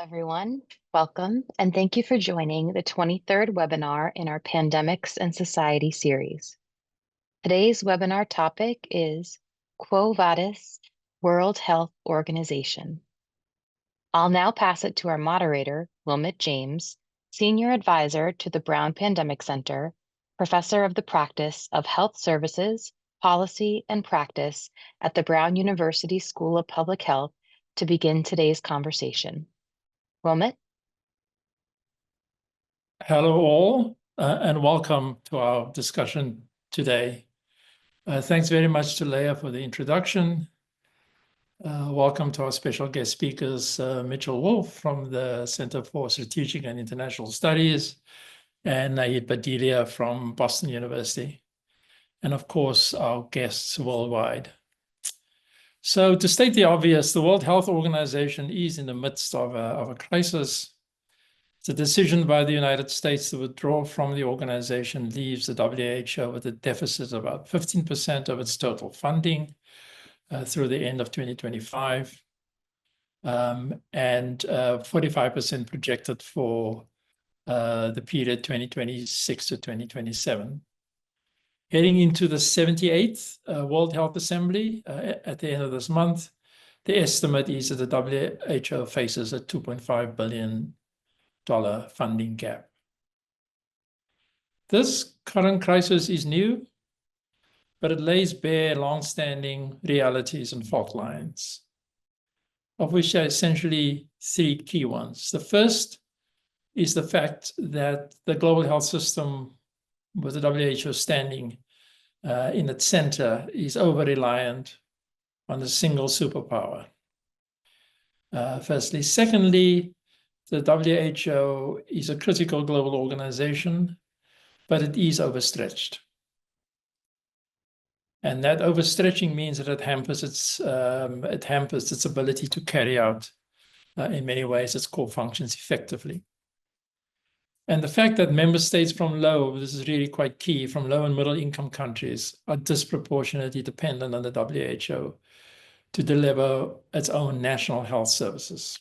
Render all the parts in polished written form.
Everyone. Welcome, and thank you for joining the 23rd webinar in our Pandemics and Society series. Today's webinar topic is Quo Vadis, World Health Organization. I'll now pass it to our moderator, Wilmot James, Senior Advisor to the Brown Pandemic Center, Professor of the Practice of Health Services, Policy, and Practice at the Brown University School of Public Health, to begin today's conversation. Wilmot? Hello all, and welcome to our discussion today. Thanks very much to Leah for the introduction. Welcome to our special guest speakers, Mitchell Wolff from the Center for Strategic and International Studies, and Naheed Bhadilia from Boston University, and of course, our guests worldwide. So to state the obvious, the World Health Organization is in the midst of a crisis. The decision by the United States to withdraw from the organization leaves the WHO with a deficit of about 15% of its total funding through the end of 2025, and 45% projected for the period 2026 to 2027. Heading into the 78th World Health Assembly at the end of this month, the estimate is that the WHO faces a $2.5 billion funding gap. This current crisis is new, but it lays bare long-standing realities and fault lines, of which there are essentially three key ones. The first is the fact that the global health system, with the WHO standing in its center, is over-reliant on a single superpower. Firstly. Secondly, the WHO is a critical global organization, but it is overstretched. And that overstretching means that it hampers its ability to carry out, in many ways, its core functions effectively. And the fact that member states from this is really quite key, from low and middle income countries are disproportionately dependent on the WHO to deliver its own national health services.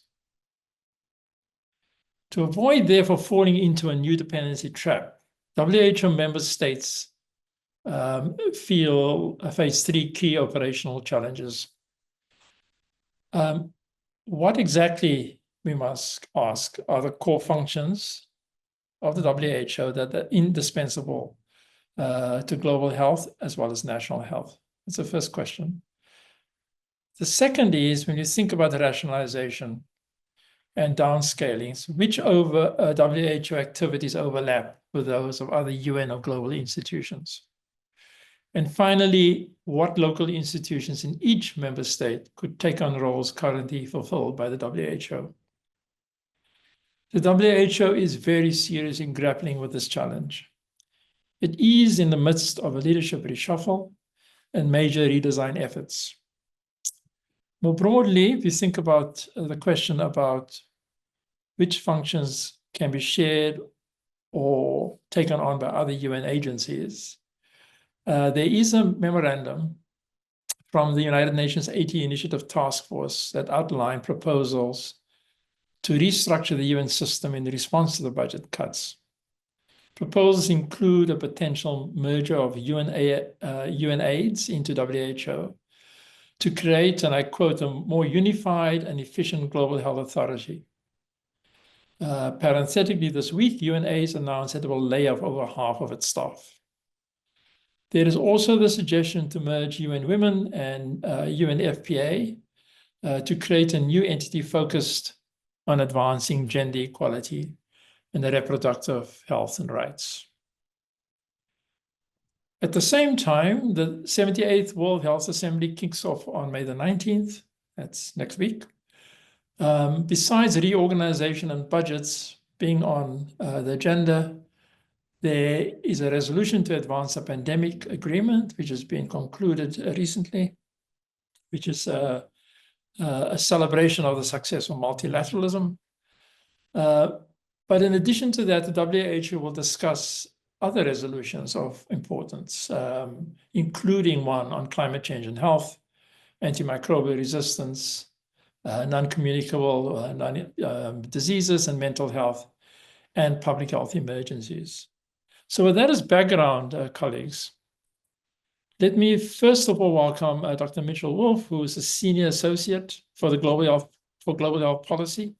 To avoid, therefore, falling into a new dependency trap, WHO member states face three key operational challenges. What exactly, we must ask, are the core functions of the WHO that are indispensable to global health as well as national health? That's the first question. The second is, when you think about the rationalization and downscalings, which WHO activities overlap with those of other UN or global institutions? And finally, what local institutions in each member state could take on roles currently fulfilled by the WHO? The WHO is very serious in grappling with this challenge. It is in the midst of a leadership reshuffle and major redesign efforts. More broadly, if you think about the question about which functions can be shared or taken on by other UN agencies, there is a memorandum from the United Nations 80 Initiative Task Force that outlined proposals to restructure the UN system in response to the budget cuts. Proposals include a potential merger of UNAIDS into WHO to create, and I quote, a more unified and efficient global health authority. Parenthetically, this week, UNAIDS announced that it will lay off over half of its staff. There is also the suggestion to merge UN Women and UNFPA to create a new entity focused on advancing gender equality and the reproductive health and rights. At the same time, the 78th World Health Assembly kicks off on May the 19th. That's next week. Besides reorganization and budgets being on the agenda, there is a resolution to advance a pandemic agreement, which has been concluded recently, which is a celebration of the success of multilateralism. But in addition to that, the WHO will discuss other resolutions of importance, including one on climate change and health, antimicrobial resistance, non-communicable diseases and mental health, and public health emergencies. So with that as background, colleagues, let me first of all welcome Dr. Mitchell Wolff, who is a Senior Associate for the Global Health Policy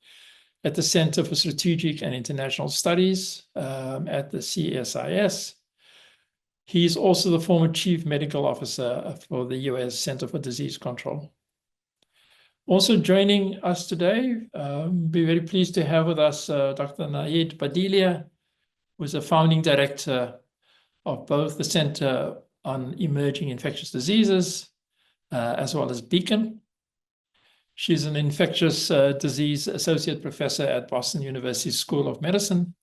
at the Center for Strategic and International Studies at the CSIS. He's also the former Chief Medical Officer for the US Center for Disease Control. Also joining us today, we're very pleased to have with us Dr. Nahid Badilia, who is a founding director of both the Center on Emerging Infectious Diseases as well as Beacon. She's an infectious disease associate professor at Boston University School of Medicine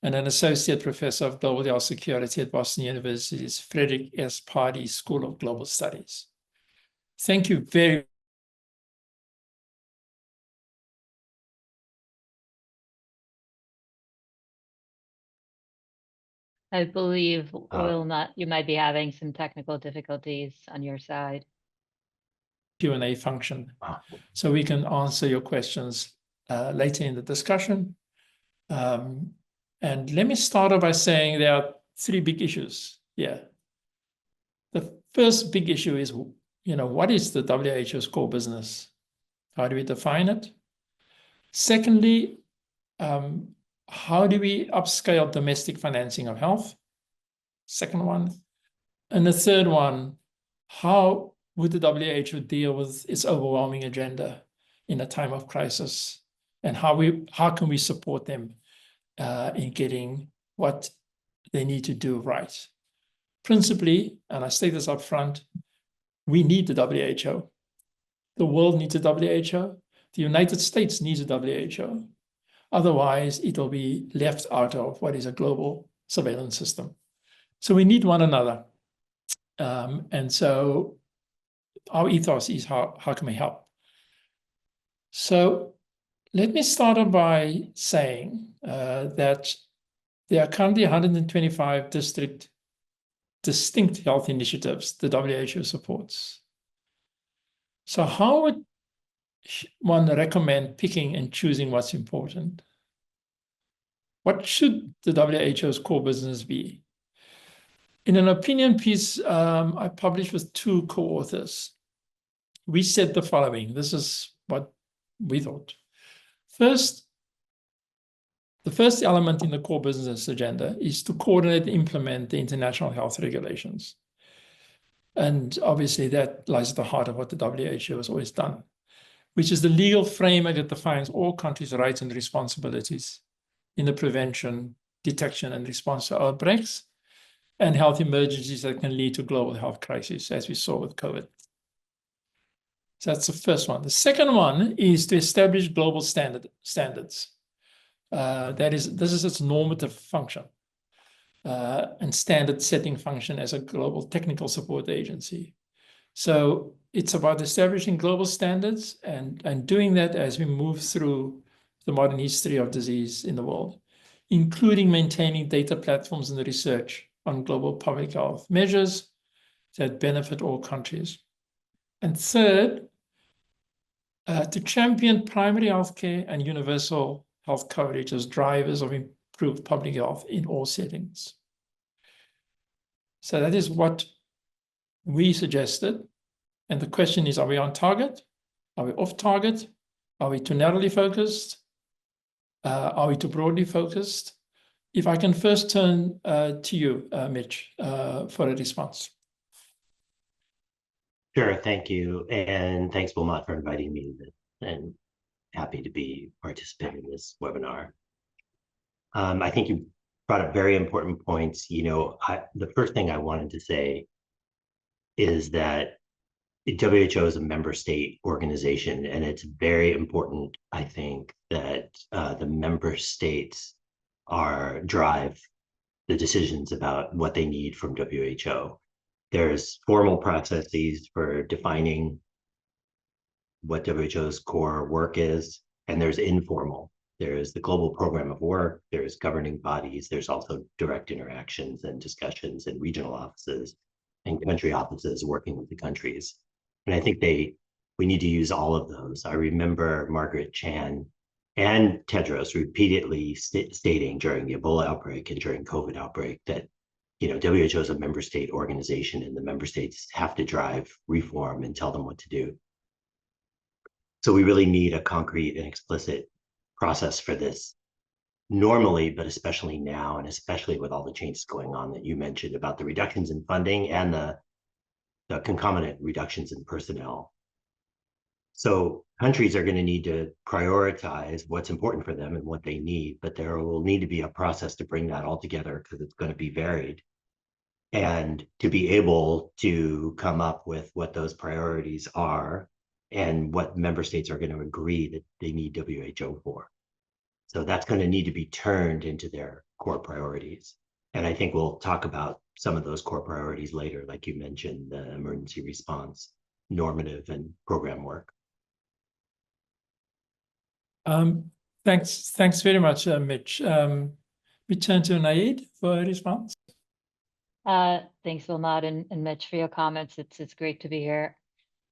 and an associate professor of global health security at Boston University's Frederick S. Pardee School of Global Studies. Thank you very I believe you might be having some technical difficulties on your side. Q&A function, so we can answer your questions later in the discussion. And let me start off by saying there are three big issues here. The first big issue is, what is the WHO's core business? How do we define it? Secondly, how do we upscale domestic financing of health? Second one. And the third one, how would the WHO deal with its overwhelming agenda in a time of crisis? And how can we support them in getting what they need to do right? Principally, and I state this up front, we need the WHO. The world needs a WHO. The United States needs a WHO. Otherwise, it will be left out of what is a global surveillance system. So we need one another. And so our ethos is how can we help? So let me start off by saying that there are currently 125 distinct health initiatives the WHO supports. So how would one recommend picking and choosing what's important? What should the WHO's core business be? In an opinion piece I published with two co-authors, we said the following. This is what we thought. First, the first element in the core business agenda is to coordinate and implement the international health regulations. And obviously that lies at the heart of what the WHO has always done, which is the legal framework that defines all countries' rights and responsibilities in the prevention, detection, and response to outbreaks and health emergencies that can lead to global health crises, as we saw with COVID. So that's the first one. The second one is to establish global standards. This is its normative function and standard setting function as a global technical support agency. So it's about establishing global standards and doing that as we move through the modern history of disease in the world, including maintaining data platforms and research on global public health measures that benefit all countries. And third, to champion primary healthcare and universal health coverage as drivers of improved public health in all settings. So that is what we suggested. And the question is, are we on target? Are we off target? Are we too narrowly focused? Are we too broadly focused? If I can first turn to you, Mitch, for a response. Sure, thank you. And thanks, Wilmot, for inviting me, and happy to be participating in this webinar. I think you brought up very important points. The first thing I wanted to say is that WHO is a member state organization, and it's very important, I think, that the member states drive the decisions about what they need from WHO. There's formal processes for defining what WHO's core work is, and there's informal. There's the global program of work, there's governing bodies, there's also direct interactions and discussions in regional offices and country offices working with the countries. And I think they we need to use all of those. I remember Margaret Chan and Tedros repeatedly stating during the Ebola outbreak and during COVID outbreak that, WHO is a member state organization and the member states have to drive reform and tell them what to do. So we really need a concrete and explicit process for this normally, but especially now, and especially with all the changes going on that you mentioned about the reductions in funding and the concomitant reductions in personnel. So countries are going to need to prioritize what's important for them and what they need, but there will need to be a process to bring that all together because it's going to be varied. And to be able to come up with what those priorities are and what member states are going to agree that they need WHO for. So that's going to need to be turned into their core priorities. And I think we'll talk about some of those core priorities later, like you mentioned, the emergency response, normative, and program work. Thanks very much, Mitch. We turn to Naeed for a response. Thanks, Wilmot and Mitch, for your comments. It's great to be here.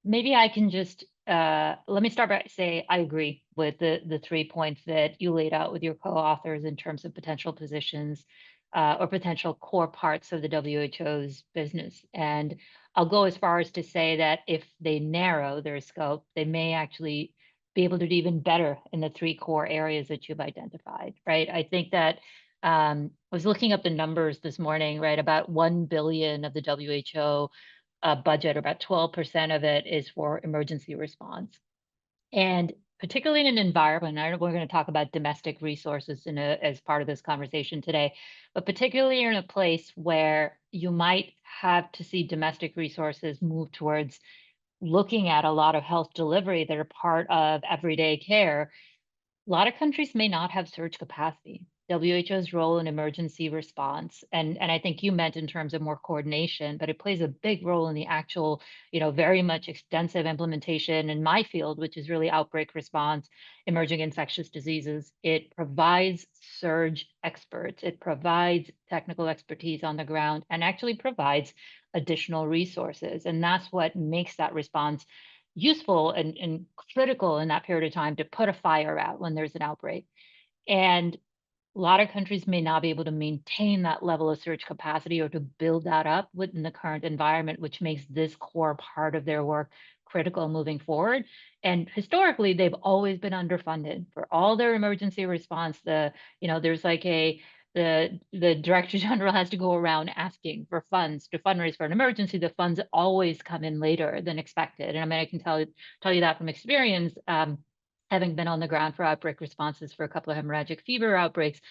Maybe I can just let me start by saying I agree with the 3 points that you laid out with your co-authors in terms of potential positions or potential core parts of the WHO's business. And I'll go as far as to say that if they narrow their scope, they may actually be able to do even better in the 3 core areas that you've identified, right? I think that I was looking up the numbers this morning, right? About 1 billion of the WHO budget, or about 12% of it, is for emergency response. And particularly in an environment, I know we're going to talk about domestic resources as part of this conversation today, but particularly in a place where you might have to see domestic resources move towards looking at a lot of health delivery that are part of everyday care, a lot of countries may not have surge capacity. WHO's role in emergency response, and I think you meant in terms of more coordination, but it plays a big role in the actual, very much extensive implementation in my field, which is really outbreak response, emerging infectious diseases. It provides surge experts, it provides technical expertise on the ground, and actually provides additional resources. And that's what makes that response useful and critical in that period of time to put a fire out when there's an outbreak. And a lot of countries may not be able to maintain that level of surge capacity or to build that up within the current environment, which makes this core part of their work critical moving forward. And historically, they've always been underfunded for all their emergency response. There's like the director general has to go around asking for funds to fundraise for an emergency. The funds always come in later than expected. And I mean, I can tell you that from experience, having been on the ground for outbreak responses for a couple of hemorrhagic fever outbreaks,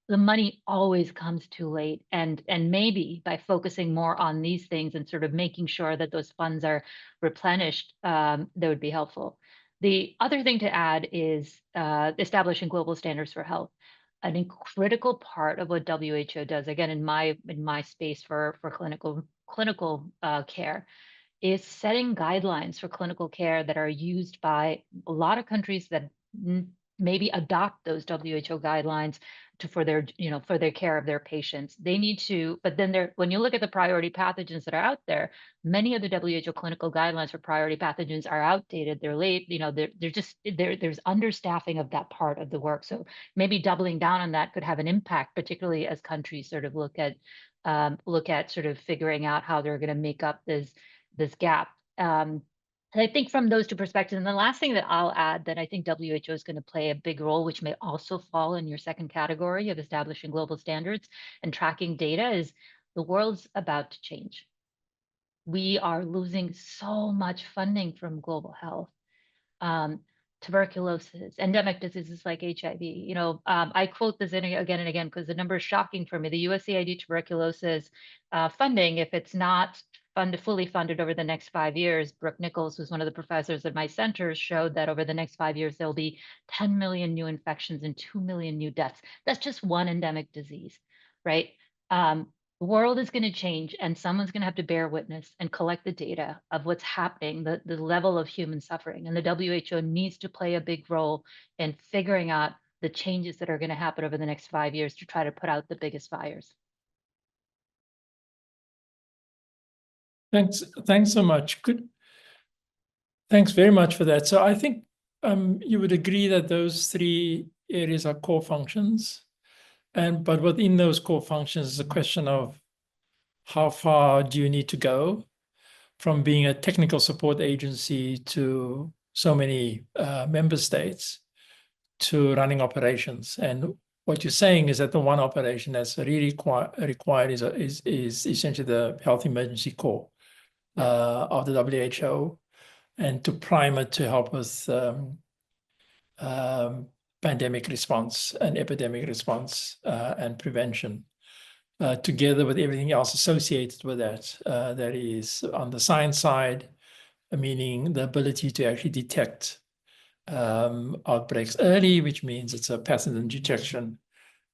the money always comes too late. And maybe by focusing more on these things and sort of making sure that those funds are replenished, that would be helpful. The other thing to add is establishing global standards for health. A critical part of what WHO does, again, in my space for clinical care, is setting guidelines for clinical care that are used by a lot of countries that maybe adopt those WHO guidelines for their care of their patients. They need to, but then when you look at the priority pathogens that are out there, many of the WHO clinical guidelines for priority pathogens are outdated. They're late. There's understaffing of that part of the work. So maybe doubling down on that could have an impact, particularly as countries sort of look at sort of figuring out how they're going to make up this gap. And I think from those 2 perspectives, and the last thing that I'll add that I think WHO is going to play a big role, which may also fall in your second category of establishing global standards and tracking data, is the world's about to change. We are losing so much funding from global health. Tuberculosis, endemic diseases like HIV. I quote this again and again because the number is shocking for me. The USAID tuberculosis funding, if it's not fully funded over the next 5 years, Brooke Nichols, who's one of the professors at my center, showed that over the next 5 years, there'll be 10 million new infections and 2 million new deaths. That's just one endemic disease, right? The world is going to change and someone's going to have to bear witness and collect the data of what's happening, the level of human suffering. And the WHO needs to play a big role in figuring out the changes that are going to happen over the next 5 years to try to put out the biggest fires. Thanks so much. Thanks very much for that. So I think you would agree that those three areas are core functions. But within those core functions is a question of how far do you need to go from being a technical support agency to so many member states to running operations. And what you're saying is that the one operation that's really required is essentially the health emergency core of the WHO, and to prime it to help with pandemic response and epidemic response and prevention, together with everything else associated with that. That is on the science side, meaning the ability to actually detect outbreaks early, which means it's a pathogen detection,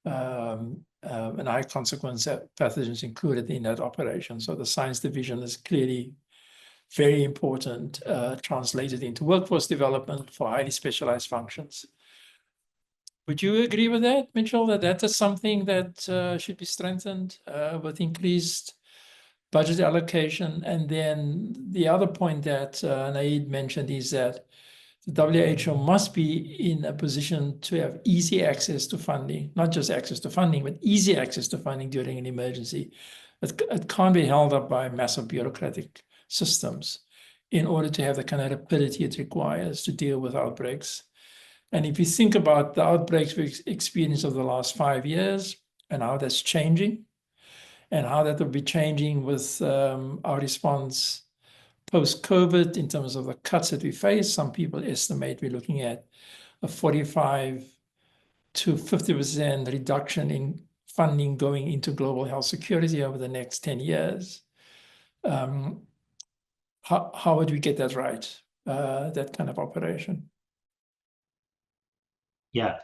and high consequence pathogens included in that operation. So the science division is clearly very important, translated into workforce development for highly specialized functions. Would you agree with that, Mitchell, that is something that should be strengthened with increased budget allocation? And then the other point that Naeed mentioned is that the WHO must be in a position to have easy access to funding, not just access to funding, but easy access to funding during an emergency. It can't be held up by massive bureaucratic systems in order to have the kind of rapidity it requires to deal with outbreaks. And if you think about the outbreaks we've experienced over the last 5 years and how that's changing, and how that will be changing with our response post-COVID in terms of the cuts that we face, some people estimate we're looking at a 45 to 50% reduction in funding going into global health security over the next 10 years. How would we get that right, that kind of operation? Yeah,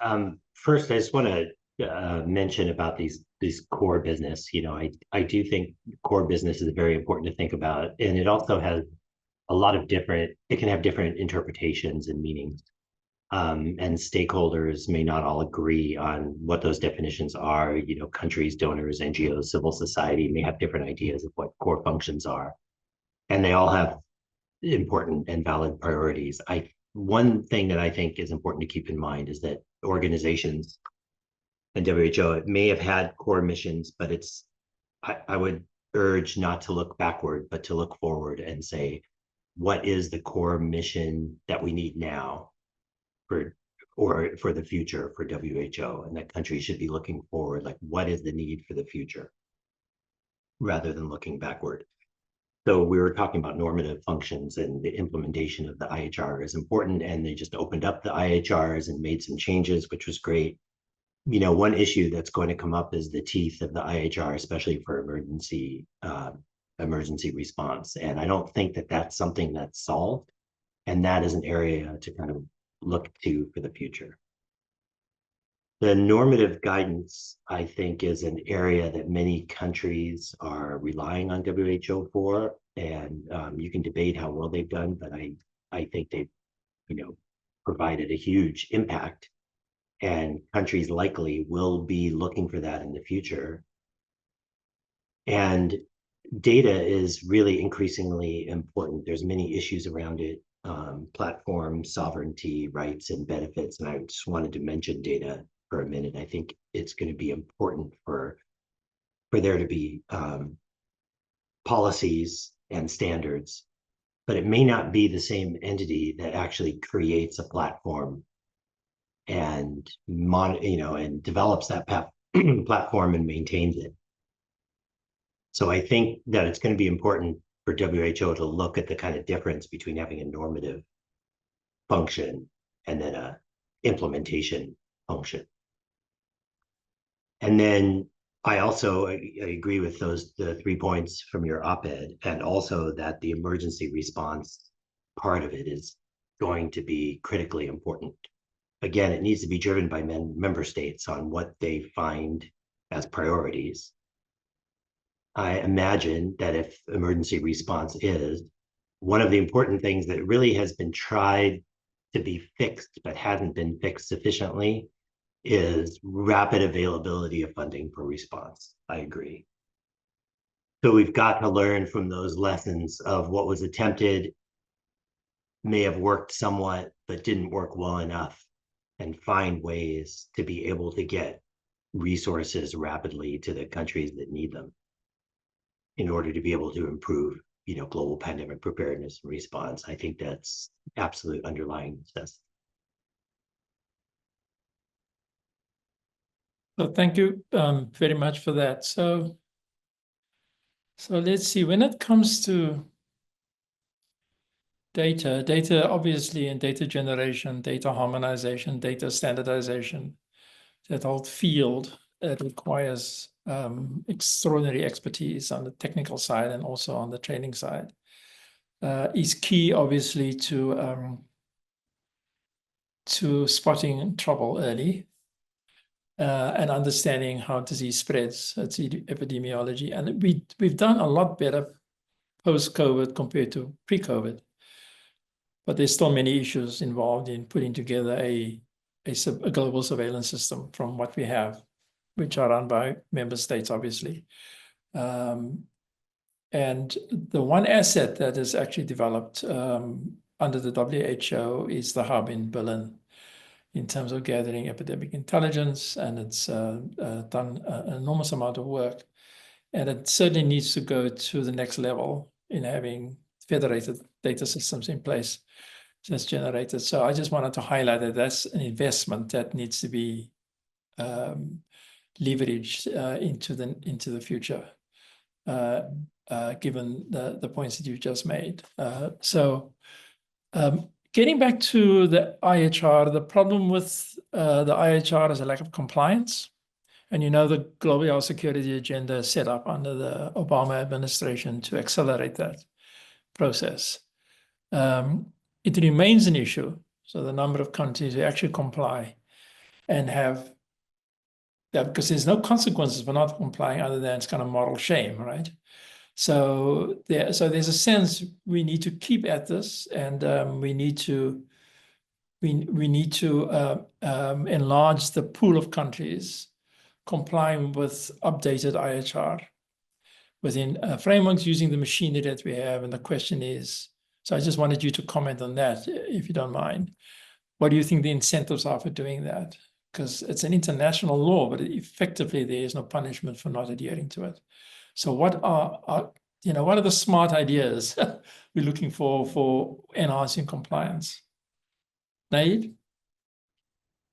first I just want to mention about these core business. You know, I do think core business is very important to think about, and it also has a lot of different, it can have different interpretations and meanings. And stakeholders may not all agree on what those definitions are. You know, countries, donors, NGOs, civil society may have different ideas of what core functions are, and they all have important and valid priorities. One thing that I think is important to keep in mind is that organizations and WHO may have had core missions, but I would urge not to look backward, but to look forward and say, what is the core mission that we need now for the future for WHO? And that countries should be looking forward, like what is the need for the future, rather than looking backward. So we were talking about normative functions, and the implementation of the IHR is important, and they just opened up the IHRs and made some changes, which was great. You know, one issue that's going to come up is the teeth of the IHR, especially for emergency response. And I don't think that that's something that's solved, and that is an area to kind of look to for the future. The normative guidance, I think, is an area that many countries are relying on WHO for, and you can debate how well they've done, but I think they've, you know, provided a huge impact, and countries likely will be looking for that in the future. And data is really increasingly important. There's many issues around it, platform sovereignty, rights, and benefits, and I just wanted to mention data for a minute. I think it's going to be important for there to be policies and standards, but it may not be the same entity that actually creates a platform and and develops that platform and maintains it. So I think that it's going to be important for WHO to look at the kind of difference between having a normative function and then a implementation function. And then I also agree with the 3 points from your op-ed, and also that the emergency response part of it is going to be critically important. Again, it needs to be driven by member states on what they find as priorities. I imagine that if emergency response is one of the important things that really has been tried to be fixed but hasn't been fixed sufficiently, is rapid availability of funding for response. I agree. So we've got to learn from those lessons of what was attempted may have worked somewhat, but didn't work well enough, and find ways to be able to get resources rapidly to the countries that need them in order to be able to improve, global pandemic preparedness and response. I think that's absolute underlying necessity. So thank you very much for that. So let's see, when it comes to data obviously, and data generation, data harmonization, data standardization, that whole field, it requires extraordinary expertise on the technical side and also on the training side, is key, obviously, to spotting trouble early, and understanding how disease spreads. It's epidemiology, and we've done a lot better post-COVID compared to pre-COVID, but there's still many issues involved in putting together a global surveillance system from what we have, which are run by member states, obviously. And the one asset that is actually developed under the WHO is the hub in Berlin, in terms of gathering epidemic intelligence, and it's done an enormous amount of work. And it certainly needs to go to the next level in having federated data systems in place that's generated. So I just wanted to highlight that that's an investment that needs to be leveraged into the future, given the points that you just made. Getting back to the IHR, the problem with the IHR is a lack of compliance. And the Global Health Security Agenda is set up under the Obama administration to accelerate that process. It remains an issue. So the number of countries who actually comply and have that, because there's no consequences for not complying other than it's kind of moral shame, right? So there's a sense we need to keep at this, and we need to enlarge the pool of countries complying with updated IHR within frameworks using the machinery that we have. And the question is, so I just wanted you to comment on that, if you don't mind. What do you think the incentives are for doing that? Because it's an international law, but effectively there is no punishment for not adhering to it. So what are the smart ideas we're looking for enhancing compliance? Naive?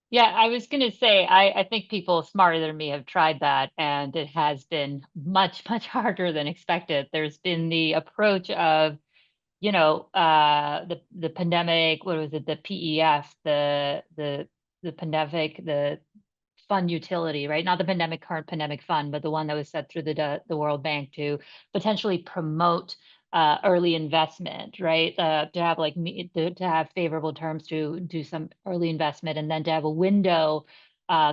Yeah, I was going to say, I think people smarter than me have tried that, and it has been much, much harder than expected. There's been the approach of, the pandemic, what was it, the PEF, the pandemic, the fund utility, right? Not the current pandemic fund, but the one that was set through the World Bank to potentially promote early investment, right? To have to have favorable terms to do some early investment, and then to have a window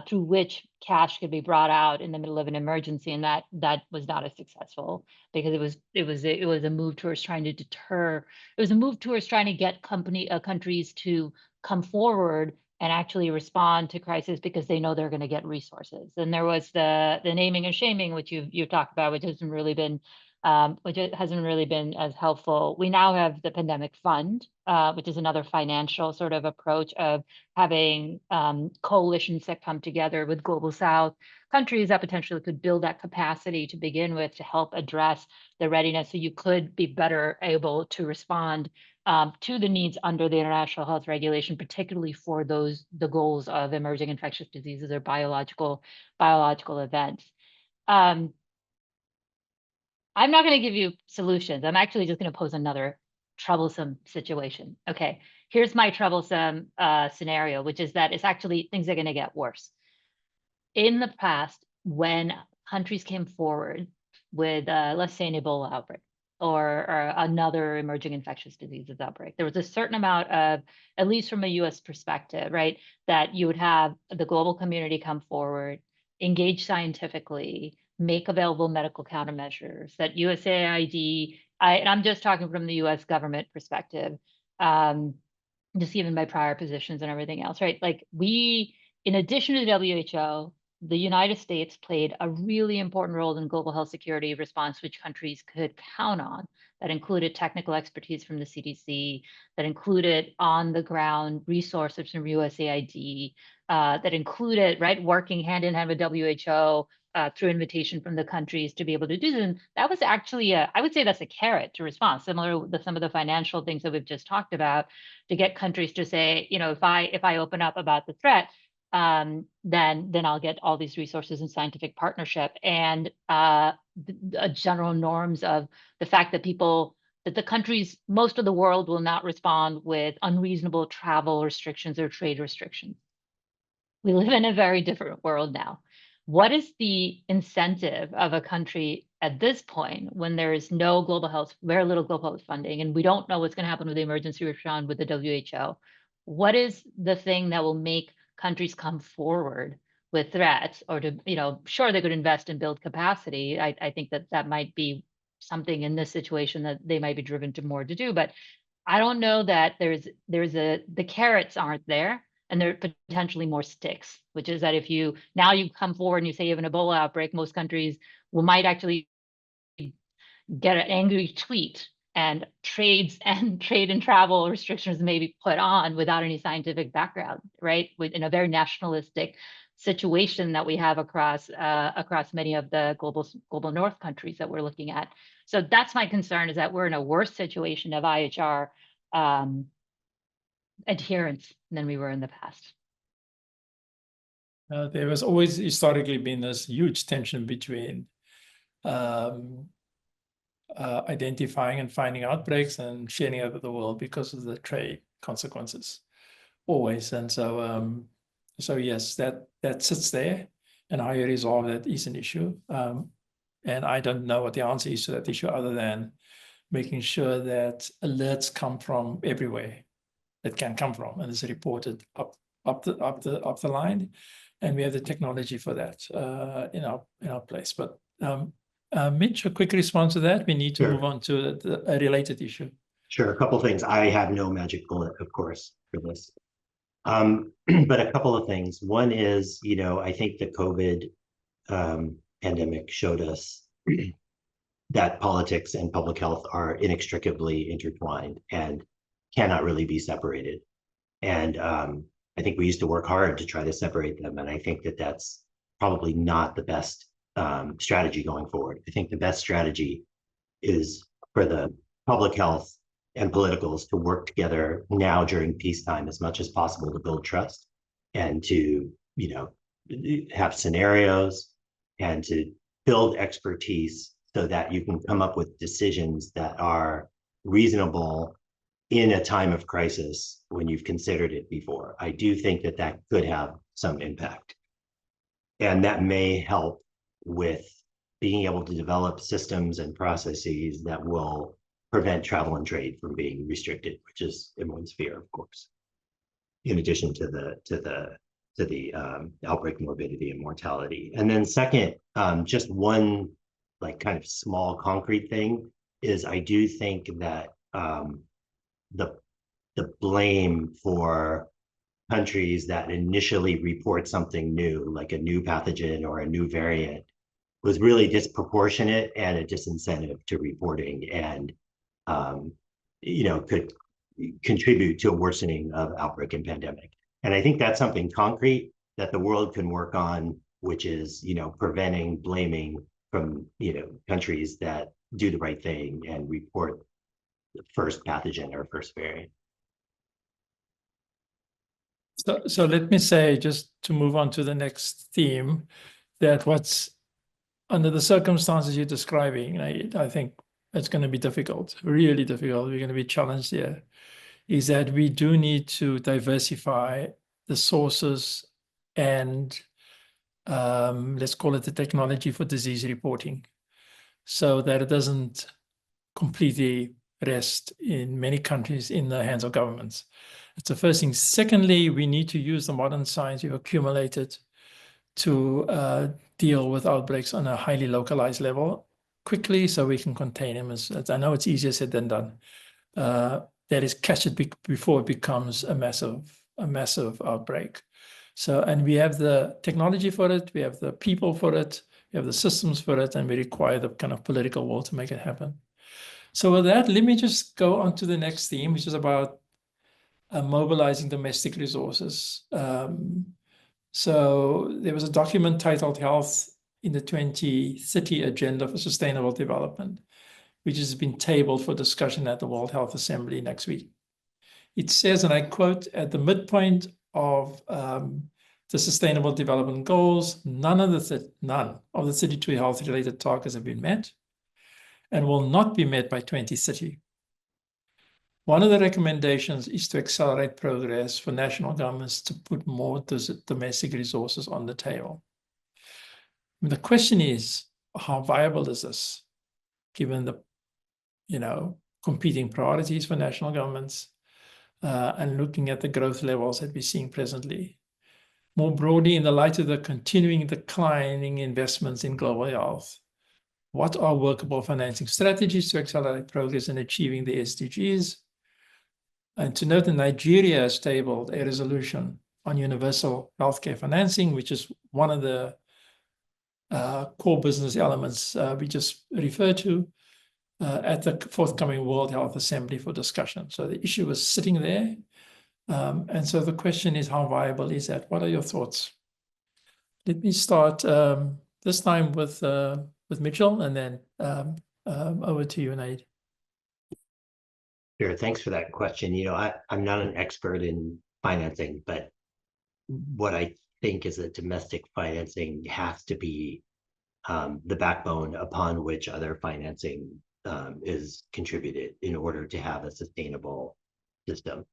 through which cash could be brought out in the middle of an emergency, and that was not as successful because it was a move towards trying to deter. It was a move towards trying to get countries to come forward and actually respond to crisis because they know they're going to get resources. And there was the naming and shaming, which you talked about, which hasn't really been as helpful. We now have the pandemic fund, which is another financial sort of approach of having coalitions that come together with Global South countries that potentially could build that capacity to begin with to help address the readiness, so you could be better able to respond to the needs under the international health regulation, particularly for the goals of emerging infectious diseases or biological events. I'm not going to give you solutions. I'm actually just going to pose another troublesome situation. Okay, here's my troublesome scenario, which is that it's actually things are going to get worse. In the past, when countries came forward with, let's say, an Ebola outbreak, or another emerging infectious diseases outbreak, there was a certain amount of, at least from a US perspective, right, that you would have the global community come forward, engage scientifically, make available medical countermeasures, that USAID, and I'm just talking from the US government perspective, just even by prior positions and everything else, right? Like in addition to the WHO, the United States played a really important role in global health security response, which countries could count on. That included technical expertise from the CDC, that included on the ground resources from USAID, that included, right, working hand in hand with WHO through invitation from the countries to be able to do this. And that was actually I would say that's a carrot to response, similar to some of the financial things that we've just talked about, to get countries to say, you know, if I open up about the threat, then I'll get all these resources and scientific partnership and general norms of the fact that the countries, most of the world will not respond with unreasonable travel restrictions or trade restrictions. We live in a very different world now. What is the incentive of a country at this point when there is no global health, very little global health funding, and we don't know what's going to happen with the emergency response with the WHO? What is the thing that will make countries come forward with threats, or to, you know, sure, they could invest and build capacity. I think that might be something in this situation that they might be driven to more to do, but I don't know that the carrots aren't there, and there are potentially more sticks, which is that if you come forward and you say you have an Ebola outbreak, most countries might actually get an angry tweet, and trade and travel restrictions may be put on without any scientific background, right? In a very nationalistic situation that we have across many of the global North countries that we're looking at. So that's my concern, is that we're in a worse situation of IHR adherence than we were in the past. There has always historically been this huge tension between identifying and finding outbreaks and sharing over the world because of the trade consequences, always. And so, so yes, that sits there, and how you resolve that is an issue. And I don't know what the answer is to that issue, other than making sure that alerts come from everywhere that can come from, and is reported up the line, and we have the technology for that in our place. But Mitch, a quick response to that. We need to move on to a related issue. Sure, a couple of things. I have no magic bullet, of course, for this. But a couple of things. One is, you know, I think the COVID pandemic showed us that politics and public health are inextricably intertwined and cannot really be separated. And I think we used to work hard to try to separate them. And I think that that's probably not the best strategy going forward. I think the best strategy is for the public health and politicals to work together now during peacetime as much as possible to build trust, and to, you know, have scenarios and to build expertise so that you can come up with decisions that are reasonable in a time of crisis when you've considered it before. I do think that that could have some impact. And that may help with being able to develop systems and processes that will prevent travel and trade from being restricted, which is everyone's fear, of course. In addition to the outbreak morbidity and mortality. And then second, just one like kind of small concrete thing is, I do think that the blame for countries that initially report something new, like a new pathogen or a new variant, was really disproportionate and a disincentive to reporting, and you know, could contribute to a worsening of outbreak and pandemic. And I think that's something concrete that the world can work on, which is, you know, preventing blaming from, you know, countries that do the right thing and report the first pathogen or first variant. So let me say, just to move on to the next theme, that what's under the circumstances you're describing, I think it's going to be difficult, really difficult. We're going to be challenged here, is that we do need to diversify the sources and let's call it the technology for disease reporting, so that it doesn't completely rest in many countries in the hands of governments. It's the first thing. Secondly, we need to use the modern science we've accumulated to deal with outbreaks on a highly localized level quickly, so we can contain them. As I know it's easier said than done. That is, catch it before it becomes a massive outbreak. So, and we have the technology for it, we have the people for it, we have the systems for it, and we require the kind of political will to make it happen. So with that, let me just go on to the next theme, which is about mobilizing domestic resources. So there was a document titled Health in the 2030 Agenda for Sustainable Development, which has been tabled for discussion at the World Health Assembly next week. It says, and I quote, at the midpoint of the Sustainable Development Goals, none of the 32 health-related targets have been met and will not be met by 2030. One of the recommendations is to accelerate progress for national governments to put more domestic resources on the table. And the question is, how viable is this, given the, competing priorities for national governments and looking at the growth levels that we're seeing presently? More broadly, in the light of the continuing declining investments in global health, what are workable financing strategies to accelerate progress in achieving the SDGs? And to note that Nigeria has tabled a resolution on universal healthcare financing, which is one of the core business elements we just referred to at the forthcoming World Health Assembly for discussion. So the issue is sitting there. And so the question is, how viable is that? What are your thoughts? Let me start this time with Mitchell, and then over to you, Naid. Sure, thanks for that question. I'm not an expert in financing, but what I think is that domestic financing has to be the backbone upon which other financing is contributed in order to have a sustainable system.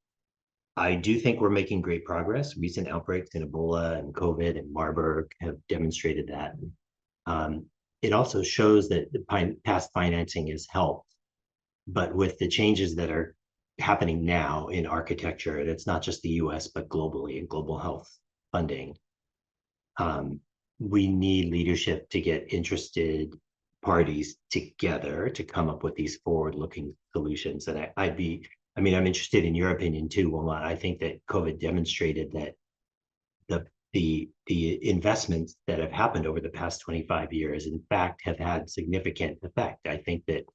I do think we're making great progress. Recent outbreaks in Ebola and COVID and Marburg have demonstrated that. It also shows that the past financing has helped. But with the changes that are happening now in architecture, and it's not just the US, but globally in global health funding, we need leadership to get interested parties together to come up with these forward-looking solutions. And I'm interested in your opinion too, Wilmot. I think that COVID demonstrated that the investments that have happened over the past 25 years, in fact, have had significant effect. I think that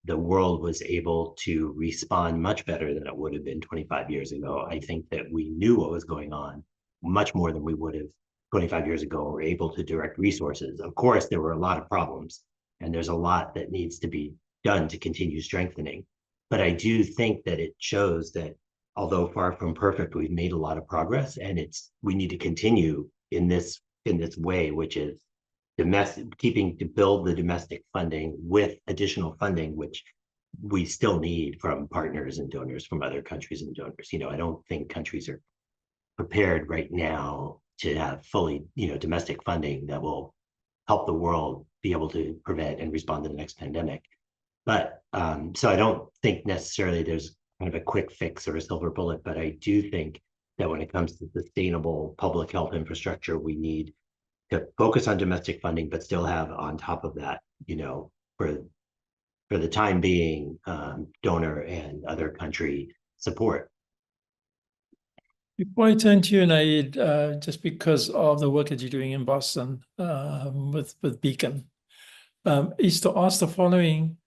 the world was able to respond much better than it would have been 25 years ago. I think that we knew what was going on much more than we would have 25 years ago. We're able to direct resources. Of course, there were a lot of problems, and there's a lot that needs to be done to continue strengthening. But I do think that it shows that although far from perfect, we've made a lot of progress, and we need to continue in this way, which is keeping to build the domestic funding with additional funding, which we still need from partners and donors from other countries and donors. I don't think countries are prepared right now to have fully, domestic funding that will help the world be able to prevent and respond to the next pandemic. But so I don't think necessarily there's kind of a quick fix or a silver bullet, but I do think that when it comes to sustainable public health infrastructure, we need to focus on domestic funding, but still have on top of that, for the time being, donor and other country support. Before I turn to you, Naid, just because of the work that you're doing in Boston with Beacon, is to ask the following,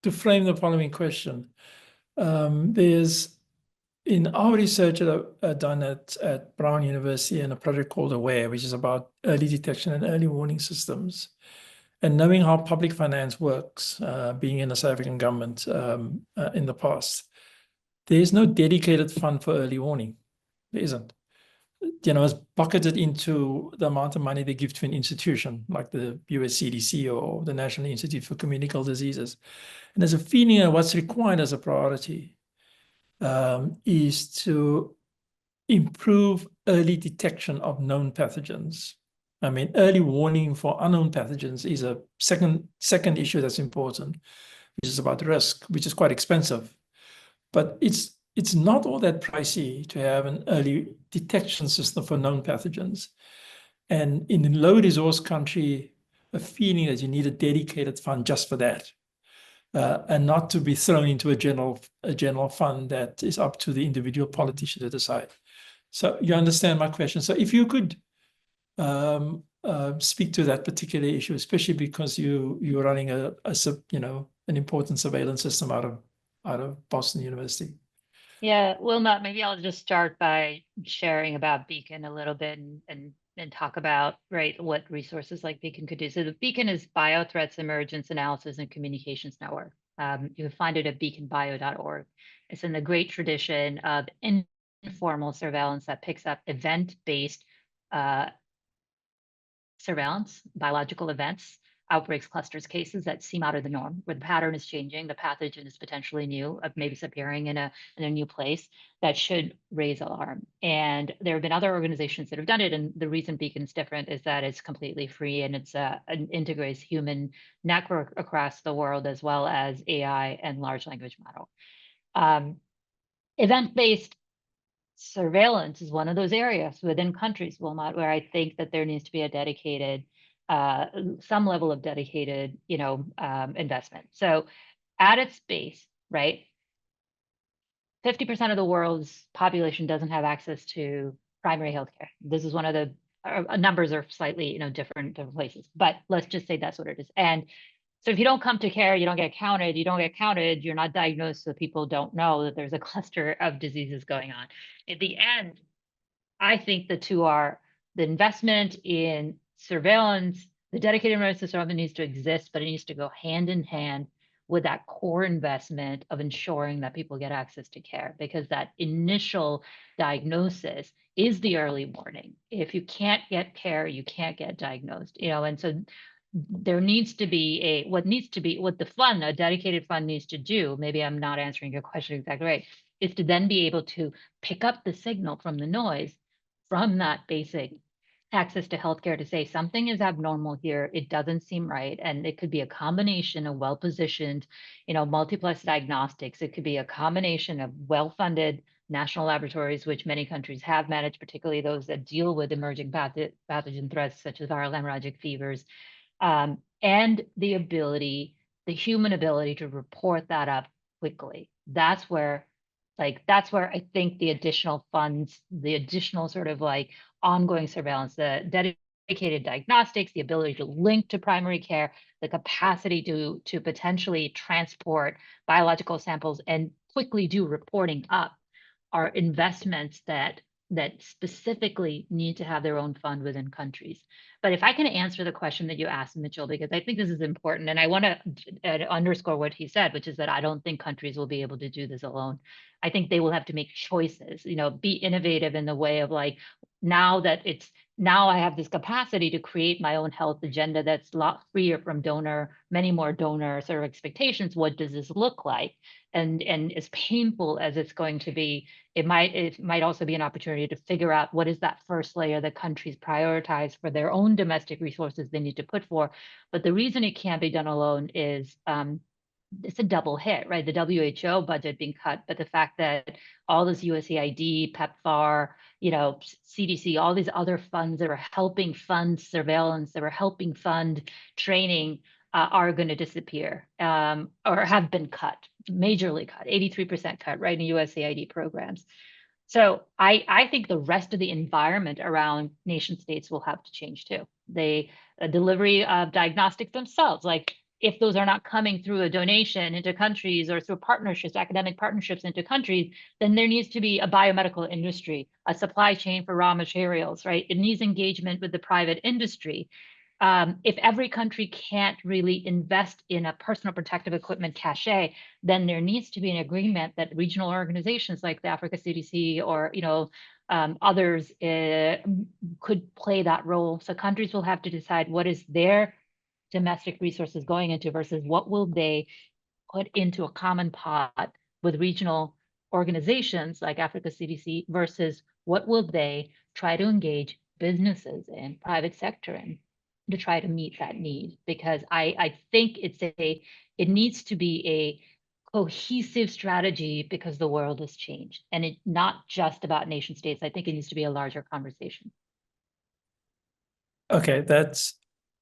to frame the following question. There's, in our research done at Brown University, in a project called AWARE, which is about early detection and early warning systems, and knowing how public finance works, being in the South African government in the past, there is no dedicated fund for early warning. There isn't. It's bucketed into the amount of money they give to an institution like the US CDC or the National Institute for Communicable Diseases. And there's a feeling of what's required as a priority is to improve early detection of known pathogens. Early warning for unknown pathogens is a second issue that's important, which is about risk, which is quite expensive. But it's not all that pricey to have an early detection system for known pathogens. And in a low resource country, a feeling that you need a dedicated fund just for that. And not to be thrown into a general fund that is up to the individual politician to decide. So you understand my question. So if you could speak to that particular issue, especially because you're running an important surveillance system out of Boston University. Yeah, Wilma, maybe I'll just start by sharing about Beacon a little bit and talk about, right, what resources like Beacon could do. So the Beacon is Biothreats Emergence Analysis and Communications Network. You can find it at beaconbio.org. It's in the great tradition of informal surveillance that picks up event-based surveillance, biological events, outbreaks, clusters, cases that seem out of the norm, where the pattern is changing, the pathogen is potentially new, maybe it's appearing in a new place that should raise alarm. And there have been other organizations that have done it, and the reason Beacon's different is that it's completely free and it integrates human network across the world as well as AI and large language model. Event-based surveillance is one of those areas within countries, Wilmot, where I think that there needs to be a dedicated, some level of dedicated, investment. So at its base, right, 50% of the world's population doesn't have access to primary healthcare. This is one of the numbers are slightly, different places, but let's just say that's what it is. And so if you don't come to care, you don't get counted, you're not diagnosed, so people don't know that there's a cluster of diseases going on. At the end, I think the two are the investment in surveillance, the dedicated emergency system needs to exist, but it needs to go hand in hand with that core investment of ensuring that people get access to care, because that initial diagnosis is the early warning. If you can't get care, you can't get diagnosed, and so there needs to be what a dedicated fund needs to do, maybe I'm not answering your question exactly right, is to then be able to pick up the signal from the noise from that basic access to healthcare to say something is abnormal here, it doesn't seem right. And it could be a combination of well-positioned, multiplex diagnostics. It could be a combination of well-funded national laboratories, which many countries have managed, particularly those that deal with emerging pathogen threats such as viral hemorrhagic fevers, and the human ability to report that up quickly. That's where I think the additional funds, the additional sort of ongoing surveillance, the dedicated diagnostics, the ability to link to primary care, the capacity to potentially transport biological samples and quickly do reporting up are investments that specifically need to have their own fund within countries. But if I can answer the question that you asked, Mitchell, because I think this is important, and I want to underscore what he said, which is that I don't think countries will be able to do this alone. I think they will have to make choices, be innovative in the way of now I have this capacity to create my own health agenda that's a lot freer from many more donor sort of expectations. What does this look like? And as painful as it's going to be, it might also be an opportunity to figure out what is that first layer that countries prioritize for their own domestic resources they need to put for. But the reason it can't be done alone is it's a double hit, right? The WHO budget being cut, but the fact that all this USAID, PEPFAR, CDC, all these other funds that are helping fund surveillance, that are helping fund training, are going to disappear, or have been cut, majorly cut, 83% cut, right, in USAID programs. So I think the rest of the environment around nation states will have to change too. The delivery of diagnostics themselves, if those are not coming through a donation into countries or through partnerships, academic partnerships into countries, then there needs to be a biomedical industry, a supply chain for raw materials, right? It needs engagement with the private industry. If every country can't really invest in a personal protective equipment cache, then there needs to be an agreement that regional organizations like the Africa CDC or others could play that role. So countries will have to decide what is their domestic resources going into versus what will they put into a common pot with regional organizations like Africa CDC versus what will they try to engage businesses and private sector in to try to meet that need. Because I think it needs to be a cohesive strategy because the world has changed and it's not just about nation states. I think it needs to be a larger conversation. Okay, that's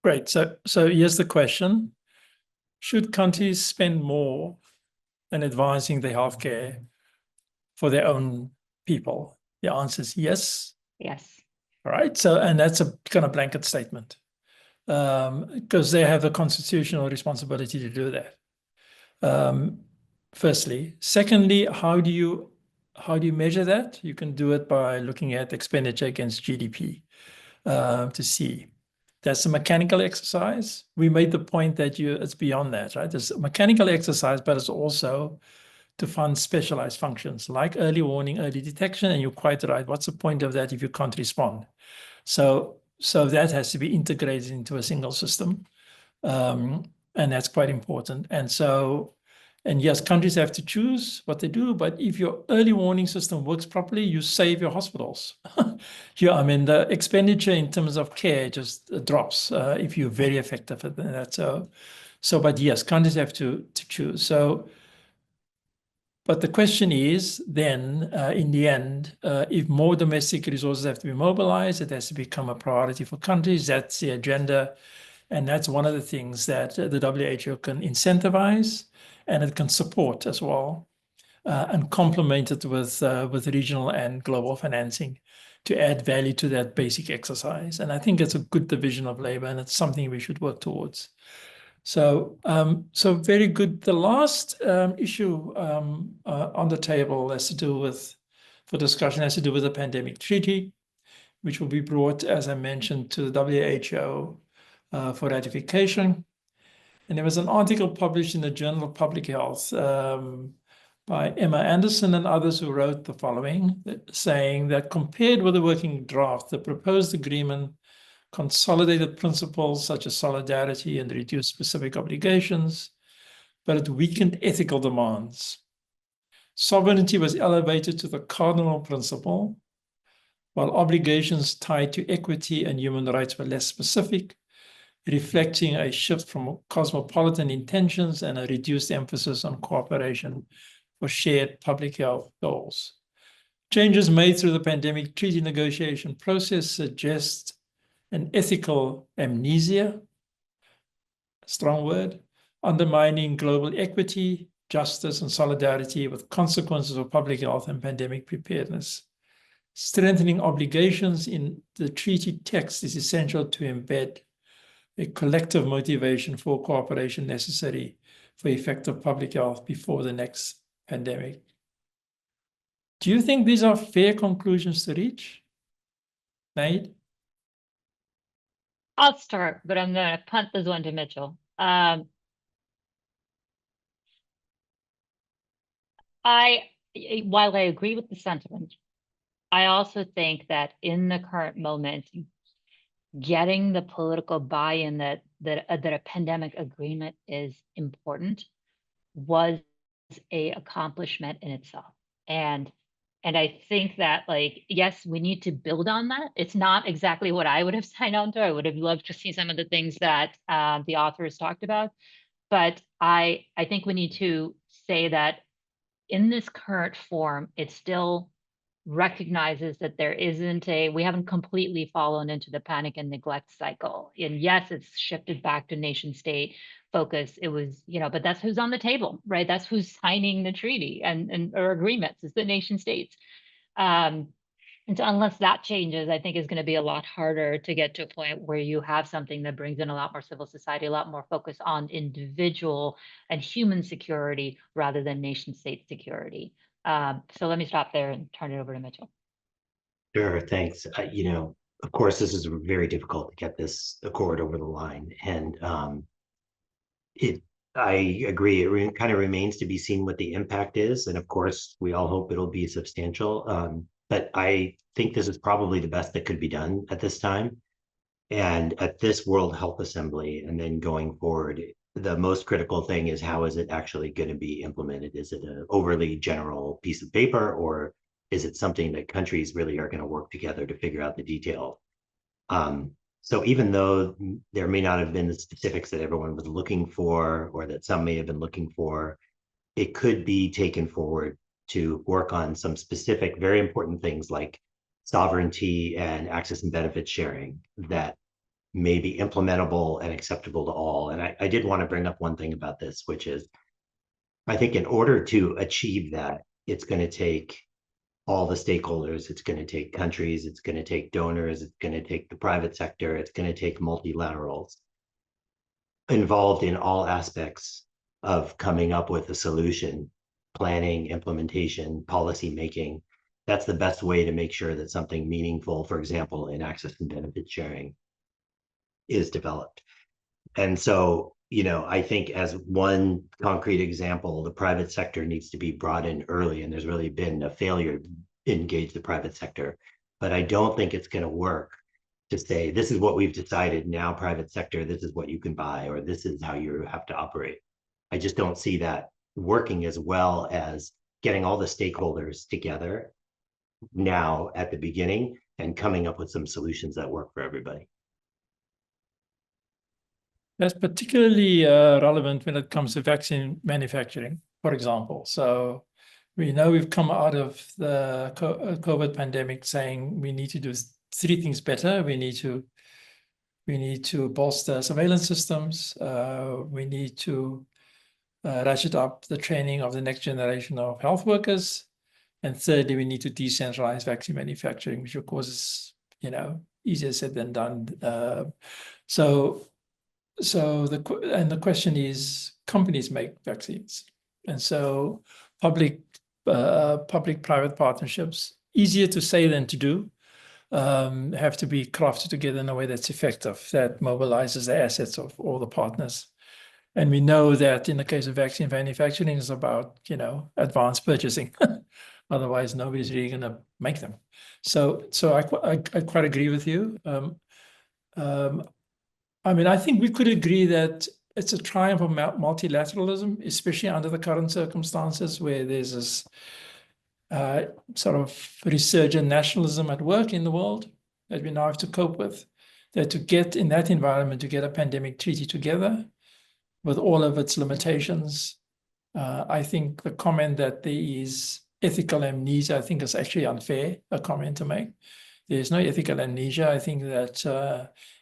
great. So here's the question. Should countries spend more in advancing the healthcare for their own people? The answer is yes. Yes. All right. So, and that's a kind of blanket statement, because they have the constitutional responsibility to do that. Firstly. Secondly, how do you measure that? You can do it by looking at expenditure against GDP to see. That's a mechanical exercise. We made the point that it's beyond that, right? It's a mechanical exercise, but it's also to fund specialized functions like early warning, early detection. And you're quite right. What's the point of that if you can't respond? So that has to be integrated into a single system. And that's quite important. And yes, countries have to choose what they do, but if your early warning system works properly, you save your hospitals. Yeah, I mean, the expenditure in terms of care just drops if you're very effective at that. But yes, countries have to choose. But the question is then, in the end, if more domestic resources have to be mobilized, it has to become a priority for countries. That's the agenda. And that's one of the things that the WHO can incentivize, and it can support as well, and complement it with regional and global financing to add value to that basic exercise. And I think it's a good division of labor, and it's something we should work towards. So very good. The last issue on the table for discussion has to do with the pandemic treaty, which will be brought, as I mentioned, to the WHO for ratification. And there was an article published in the Journal of Public Health by Emma Anderson and others who wrote the following, saying that compared with the working draft, the proposed agreement consolidated principles such as solidarity and reduced specific obligations, but it weakened ethical demands. Sovereignty was elevated to the cardinal principle, while obligations tied to equity and human rights were less specific, reflecting a shift from cosmopolitan intentions and a reduced emphasis on cooperation for shared public health goals. Changes made through the pandemic treaty negotiation process suggest an ethical amnesia, strong word, undermining global equity, justice, and solidarity with consequences of public health and pandemic preparedness. Strengthening obligations in the treaty text is essential to embed a collective motivation for cooperation necessary for effective public health before the next pandemic. Do you think these are fair conclusions to reach? Nate? I'll start, but I'm going to punt this one to Mitchell. While I agree with the sentiment, I also think that in the current moment, getting the political buy-in that a pandemic agreement is important was a accomplishment in itself. And I think that, like, yes, we need to build on that. It's not exactly what I would have signed on to. I would have loved to see some of the things that the authors talked about. But I think we need to say that in this current form, it still recognizes that we haven't completely fallen into the panic and neglect cycle. And yes, it's shifted back to nation state focus. It was, but that's who's on the table, right? That's who's signing the treaty or agreements. It's the nation states. And so unless that changes, I think it's going to be a lot harder to get to a point where you have something that brings in a lot more civil society, a lot more focus on individual and human security rather than nation state security. So let me stop there and turn it over to Mitchell. Sure, thanks. Of course, this is very difficult to get this accord over the line. And I agree, it kind of remains to be seen what the impact is. And of course, we all hope it'll be substantial. But I think this is probably the best that could be done at this time. And at this World Health Assembly, and then going forward, the most critical thing is how is it actually going to be implemented? Is it an overly general piece of paper, or is it something that countries really are going to work together to figure out the detail? So even though there may not have been the specifics that everyone was looking for, or that some may have been looking for, it could be taken forward to work on some specific, very important things like sovereignty and access and benefit sharing that may be implementable and acceptable to all. And I did want to bring up one thing about this, which is, I think in order to achieve that, it's going to take all the stakeholders. It's going to take countries, it's going to take donors, it's going to take the private sector, it's going to take multilaterals involved in all aspects of coming up with a solution, planning, implementation, policy making. That's the best way to make sure that something meaningful, for example, in access and benefit sharing, is developed. And so, you know, I think as one concrete example, the private sector needs to be brought in early, and there's really been a failure to engage the private sector. But I don't think it's going to work to say, this is what we've decided now, private sector, this is what you can buy, or this is how you have to operate. I just don't see that working as well as getting all the stakeholders together now at the beginning and coming up with some solutions that work for everybody. That's particularly relevant when it comes to vaccine manufacturing, for example. So we know we've come out of the COVID pandemic saying we need to do three things better. We need to bolster surveillance systems. We need to ratchet up the training of the next generation of health workers. And thirdly, we need to decentralize vaccine manufacturing, which of course is, you know, easier said than done. So the question is, companies make vaccines, and so public-private partnerships, easier to say than to do, have to be crafted together in a way that's effective, that mobilizes the assets of all the partners. And we know that in the case of vaccine manufacturing, it's about, you know, advanced purchasing. Otherwise, nobody's really going to make them. So I quite agree with you. I mean, I think we could agree that it's a triumph of multilateralism, especially under the current circumstances where there's this sort of resurgent nationalism at work in the world that we now have to cope with. That to get in that environment, to get a pandemic treaty together with all of its limitations, I think the comment that there is ethical amnesia, I think is actually unfair, a comment to make. There's no ethical amnesia. I think that,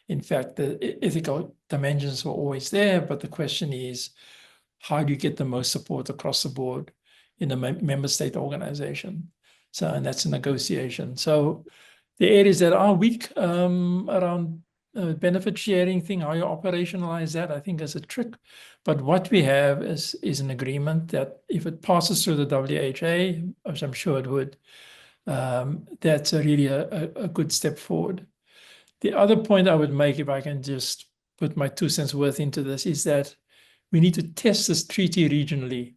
in fact, the ethical dimensions were always there, but the question is, how do you get the most support across the board in a member state organization? So, and that's a negotiation. So the areas that are weak around benefit sharing thing, how you operationalize that, I think is a trick. But what we have is an agreement that if it passes through the WHA, which I'm sure it would, that's really a good step forward. The other point I would make, if I can just put my 2 cents worth into this, is that we need to test this treaty regionally.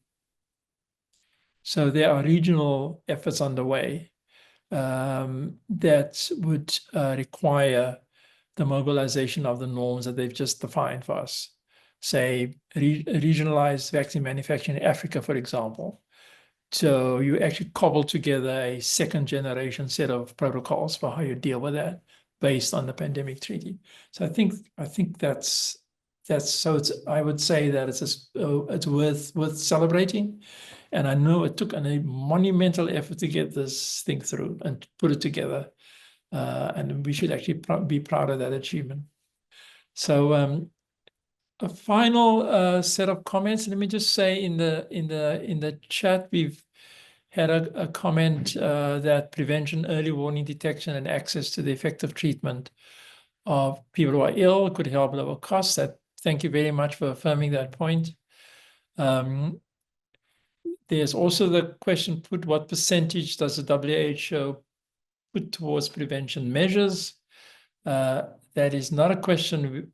So there are regional efforts underway that would require the mobilization of the norms that they've just defined for us. Say, regionalized vaccine manufacturing in Africa, for example. So you actually cobble together a second generation set of protocols for how you deal with that based on the pandemic treaty. So I think that's so it's, I would say that it's worth celebrating. And I know it took a monumental effort to get this thing through and put it together. And we should actually be proud of that achievement. So a final set of comments. Let me just say in the chat, we've had a comment that prevention, early warning, detection, and access to the effective treatment of people who are ill could help lower costs. Thank you very much for affirming that point. There's also the question put, what percentage does the WHO put towards prevention measures? That is not a question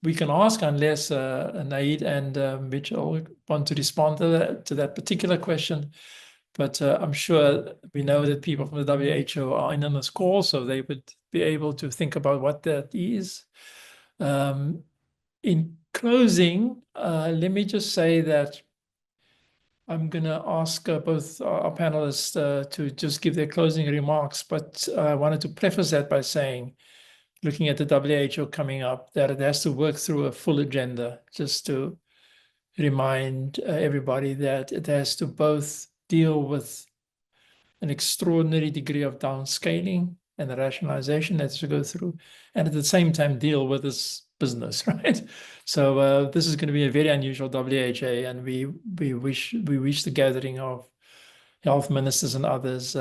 we can ask unless Naid and Mitchell want to respond to that particular question. But I'm sure we know that people from the WHO are in on this call, so they would be able to think about what that is. In closing, let me just say that I'm going to ask both our panelists to just give their closing remarks, but I wanted to preface that by saying, looking at the WHO coming up, that it has to work through a full agenda, just to remind everybody that it has to both deal with an extraordinary degree of downscaling and the rationalization that has to go through, and at the same time deal with this business, right? So this is going to be a very unusual WHA, and we wish the gathering of health ministers and others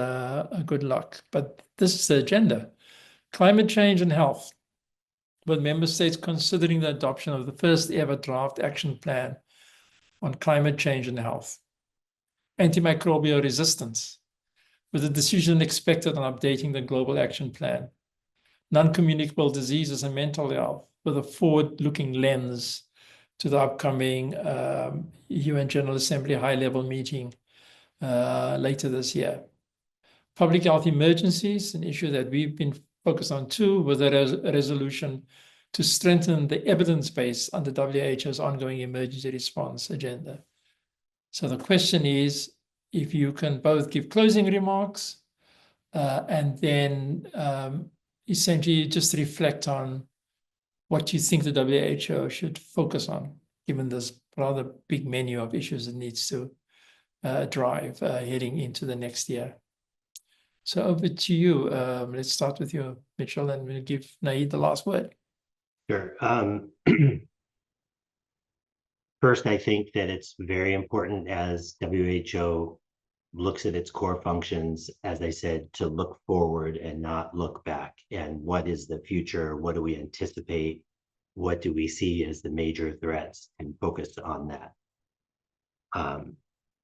good luck. But this is the agenda. Climate change and health, with member states considering the adoption of the first ever draft action plan on climate change and health. Antimicrobial resistance, with a decision expected on updating the global action plan. Non-communicable diseases and mental health, with a forward-looking lens to the upcoming UN General Assembly high-level meeting later this year. Public health emergencies, an issue that we've been focused on too, with a resolution to strengthen the evidence base on the WHO's ongoing emergency response agenda. So the question is, if you can both give closing remarks and then essentially just reflect on what you think the WHO should focus on, given this rather big menu of issues it needs to drive heading into the next year. So over to you. Let's start with you, Mitchell, and we'll give Naeed the last word. Sure. First, I think that it's very important as WHO looks at its core functions, as I said, to look forward and not look back. And what is the future? What do we anticipate? What do we see as the major threats, and focus on that.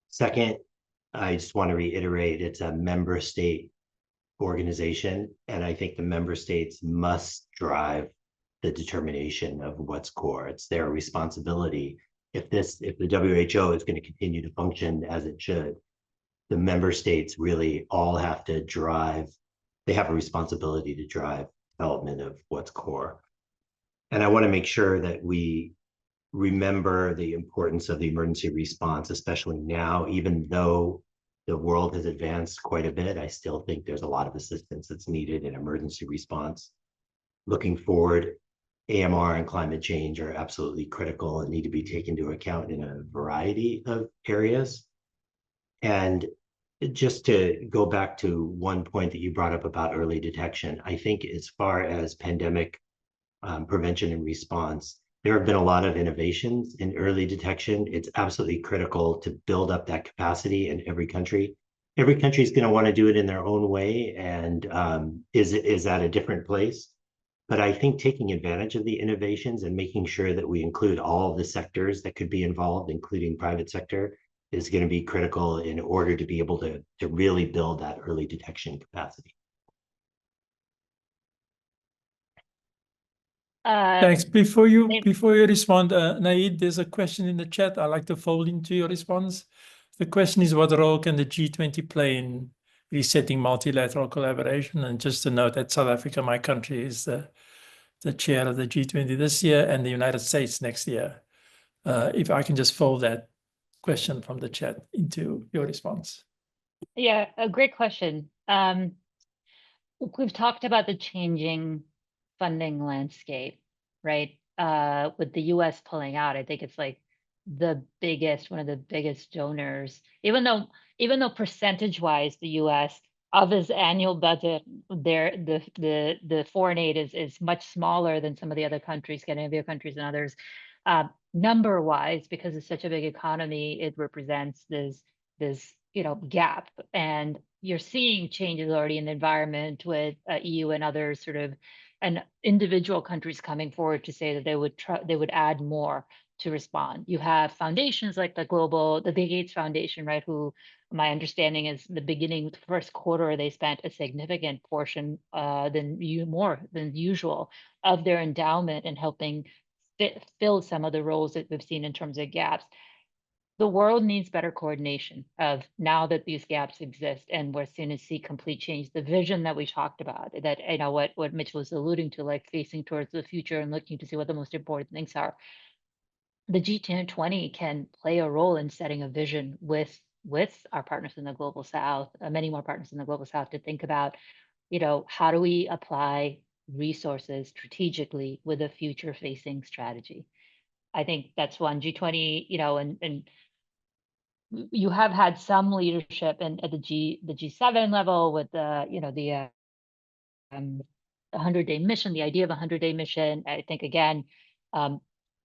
Second, I just want to reiterate, it's a member state organization, and I think the member states must drive the determination of what's core. It's their responsibility. If the WHO is going to continue to function as it should, the member states really all have to drive. They have a responsibility to drive development of what's core. And I want to make sure that we remember the importance of the emergency response, especially now, even though the world has advanced quite a bit. I still think there's a lot of assistance that's needed in emergency response. Looking forward, AMR and climate change are absolutely critical and need to be taken into account in a variety of areas. And just to go back to one point that you brought up about early detection, I think as far as pandemic prevention and response, there have been a lot of innovations in early detection. It's absolutely critical to build up that capacity in every country. Every country is going to want to do it in their own way and is at a different place. But I think taking advantage of the innovations and making sure that we include all of the sectors that could be involved, including private sector, is going to be critical in order to be able to really build that early detection capacity. Thanks. Before you respond, Naeed, there's a question in the chat I'd like to fold into your response. The question is, what role can the G20 play in resetting multilateral collaboration? And just to note that South Africa, my country, is the chair of the G20 this year, and the United States next year. If I can just fold that question from the chat into your response. Yeah, a great question. We've talked about the changing funding landscape, right? With the US pulling out, I think it's like one of the biggest donors, even though percentage-wise, the US of its annual budget, the foreign aid is much smaller than some of the other countries, Scandinavian countries and others. Number-wise, because it's such a big economy, it represents this gap. And you're seeing changes already in the environment with EU and others and individual countries coming forward to say that they would add more to respond. You have foundations like the Bill Gates Foundation, right? Who my understanding is the first quarter, they spent a significant portion more than usual of their endowment in helping fill some of the roles that we've seen in terms of gaps. The world needs better coordination of now that these gaps exist, and we're soon to see complete change. The vision that we talked about, that what Mitchell was alluding to, like facing towards the future and looking to see what the most important things are. The G20 can play a role in setting a vision with our partners in the Global South, many more partners in the Global South, to think about, how do we apply resources strategically with a future-facing strategy. I think that's one. G20, and you have had some leadership at the G7 level with the 100-day mission, the idea of a 100-day mission. I think, again,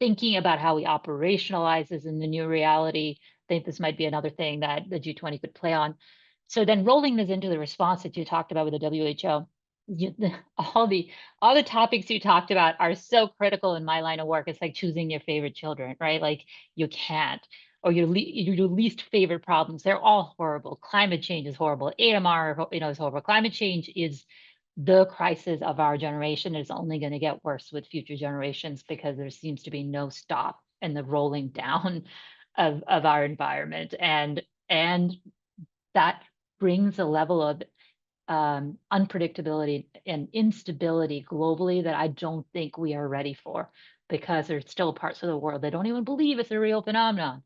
thinking about how we operationalize this in the new reality, I think this might be another thing that the G20 could play on. So then rolling this into the response that you talked about with the WHO, all the topics you talked about are so critical in my line of work. It's like choosing your favorite children, right? Like you can't, or your least favorite problems. They're all horrible. Climate change is horrible. AMR, is horrible. Climate change is the crisis of our generation. It's only going to get worse with future generations because there seems to be no stop in the rolling down of our environment, and that brings a level of unpredictability and instability globally that I don't think we are ready for, because there's still parts of the world that don't even believe it's a real phenomenon,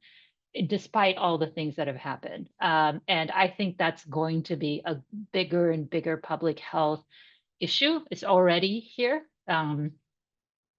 despite all the things that have happened. And I think that's going to be a bigger and bigger public health issue. It's already here.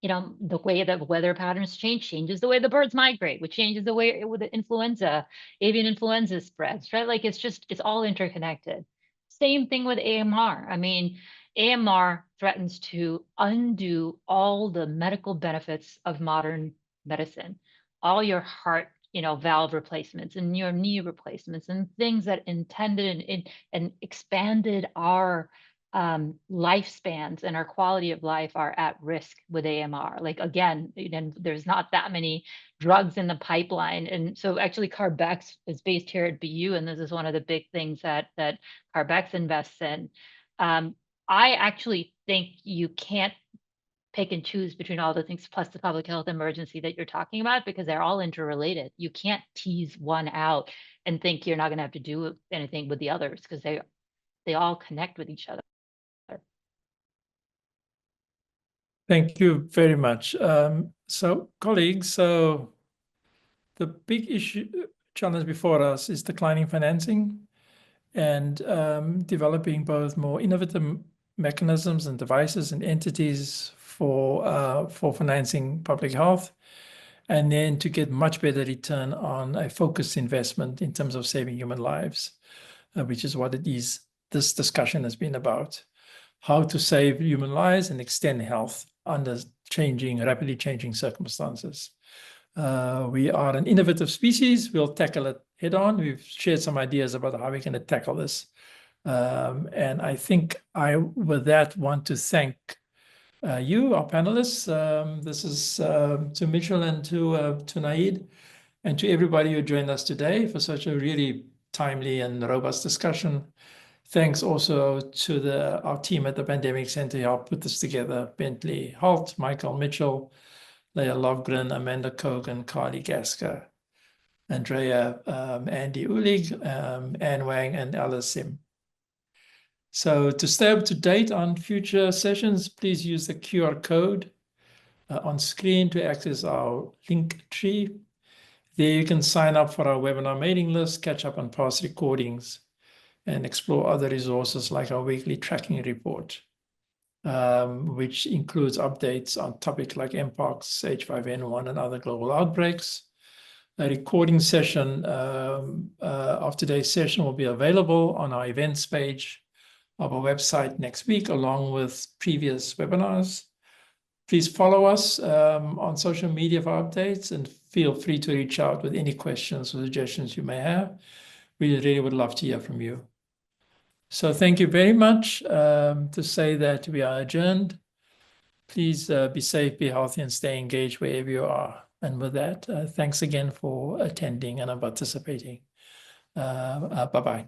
The way that weather patterns changes the way the birds migrate, which changes the way with the influenza, avian influenza spreads, right? Like it's all interconnected. Same thing with AMR. I mean, AMR threatens to undo all the medical benefits of modern medicine, all your heart, valve replacements and your knee replacements and things that intended and expanded our lifespans and our quality of life are at risk with AMR. Like again, there's not that many drugs in the pipeline. And so actually CARB-X is based here at BU, and this is one of the big things that CARB-X invests in. I actually think you can't pick and choose between all the things plus the public health emergency that you're talking about, because they're all interrelated. You can't tease one out and think you're not going to have to do anything with the others, because they all connect with each other. Thank you very much. So colleagues, the big challenge before us is declining financing and developing both more innovative mechanisms and devices and entities for financing public health, and then to get much better return on a focused investment in terms of saving human lives, which is what this discussion has been about. How to save human lives and extend health under rapidly changing circumstances. We are an innovative species. We'll tackle it head on. We've shared some ideas about how we're going to tackle this. And I think with that, want to thank you, our panelists. This is to Mitchell and to Naid, and to everybody who joined us today for such a really timely and robust discussion. Thanks also to our team at the Pandemic Center who helped put this together: Bentley Holt, Michael Mitchell, Leah Lovgren, Amanda Kogan, Carly Gasker, Andrea, Andy Ulig, Anne Wang, and Alice Sim. So to stay up to date on future sessions, please use the QR code on screen to access our link tree. There you can sign up for our webinar mailing list, catch up on past recordings, and explore other resources like our weekly tracking report, which includes updates on topics like Mpox, H5N1, and other global outbreaks. A recording session of today's session will be available on our events page of our website next week, along with previous webinars. Please follow us on social media for updates, and feel free to reach out with any questions or suggestions you may have. We really would love to hear from you. So thank you very much. To say that we are adjourned. Please be safe, be healthy, and stay engaged wherever you are. And with that, thanks again for attending and participating. Bye-bye.